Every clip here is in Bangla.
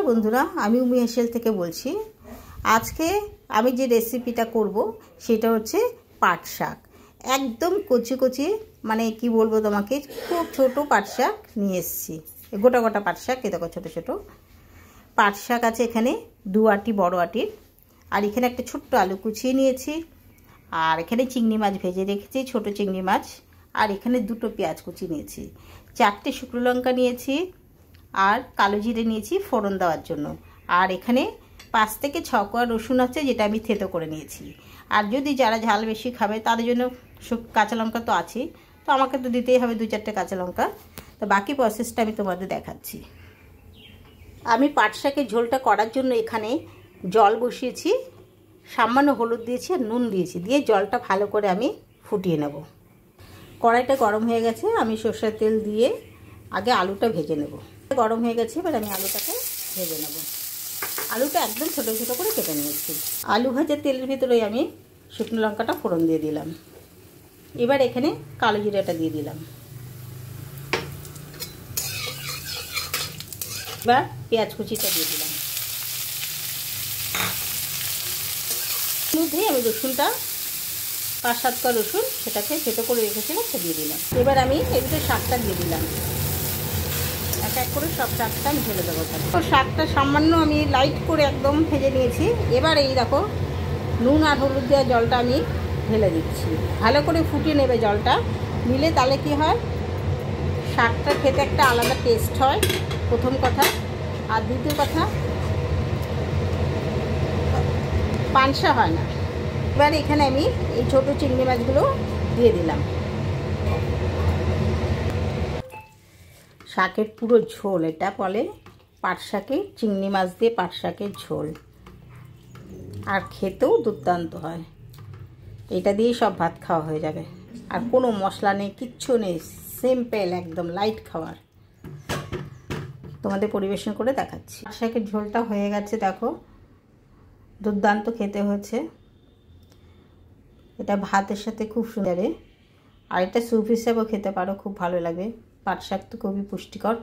নমস্কার বন্ধুরা, আমি উমি হেসেল থেকে বলছি। আজকে আমি যে রেসিপিটা করব সেটা হচ্ছে পাট শাক। একদম কচি কচি, মানে কি বলবো তোমাকে, খুব ছোট পাট শাক নিয়ে এসেছি। গোটা গোটা পাট শাক, এ দেখো ছোটো ছোটো পাট শাক আছে এখানে 2 আটি বড় আটির। আর এখানে একটা ছোট্ট আলু কুচিয়ে নিয়েছি। আর এখানে চিংড়ি মাছ ভেজে রেখেছি, ছোট চিংড়ি মাছ। আর এখানে 2টো পেঁয়াজ কুচি নিয়েছি, 4টে শুকনো লঙ্কা নিয়েছি, আর কালো জিরে নিয়েছি ফোড়ন দেওয়ার জন্য। আর এখানে 5 থেকে 6 কোয়া রসুন আছে, যেটা আমি থেতো করে নিয়েছি। আর যদি যারা ঝাল বেশি খাবে তাদের জন্য কাঁচা লঙ্কা তো আছেই, তো আমাকে তো দিতেই হবে 2-4টে কাঁচা লঙ্কা। তো বাকি প্রসেসটা আমি তোমাদের দেখাচ্ছি। আমি পাট শাকের ঝোলটা করার জন্য এখানে জল বসিয়েছি, সামান্য হলুদ দিয়েছি আর নুন দিয়েছি, দিয়ে জলটা ভালো করে আমি ফুটিয়ে নেব। কড়াইটা গরম হয়ে গেছে, আমি সরষের তেল দিয়ে আগে আলুটা ভেজে নেব। গরম হয়ে গেছে, এবার আমি আলুটাকে ভেজে নেব। আলুটা একদম ছোটো ছোটো করে কেটে নিয়েছি। আলু ভাজার তেলের ভিতরে আমি শুকনো লঙ্কাটা ফোড়ন দিয়ে দিলাম। এবার এখানে কালো জিরাটা দিয়ে দিলাম। এবার পেঁয়াজ কুচিটা দিয়ে দিলাম। মধ্যেই আমি রসুনটা 5-7 কোয়া রসুন, সেটাকে থেতো করে রেখেছিলাম, সেটা দিয়ে দিলাম। এবার আমি এদিকে শাকটা দিয়ে দিলাম। এক এক করে সব শাকটা আমি ঢেলে দেবো। তো শাকটা সামান্য আমি লাইট করে একদম ভেজে নিয়েছি। এবার এই দেখো নুন আর হলুদ দেওয়া জলটা আমি ঢেলে দিচ্ছি। ভালো করে ফুটিয়ে নেবে জলটা, নিলে তাহলে কি হয়, শাকটা খেতে একটা আলাদা টেস্ট হয়, প্রথম কথা। আর দ্বিতীয় কথা, পানসা হয় না। এবার এখানে আমি এই ছোটো চিংড়ি মাছগুলো দিয়ে দিলাম। শাকের পুরো ঝোল, এটা বলে পাট শাকে চিংড়ি মাছ দিয়ে পাট শাকের ঝোল। আর খেতেও দুর্দান্ত হয়। এটা দিয়েই সব ভাত খাওয়া হয়ে যাবে। আর কোনো মশলা নেই, কিচ্ছু নেই, সিম্পল একদম লাইট খাবার। তোমাদের পরিবেশন করে দেখাচ্ছি। পাট শাকের ঝোলটা হয়ে গেছে, দেখো দুর্দান্ত খেতে হয়েছে। এটা ভাতের সাথে খুব সুন্দর। আর এটা স্যুপ হিসেবেও খেতে পারো, খুব ভালো লাগে। পাট শাক তো খুবই পুষ্টিকর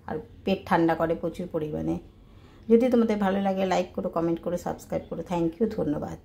আর পেট ঠান্ডা করে প্রচুর পরিমাণে। যদি তোমাদের ভালো লাগে লাইক করো, কমেন্ট করো, সাবস্ক্রাইব করো। থ্যাংক ইউ, ধন্যবাদ।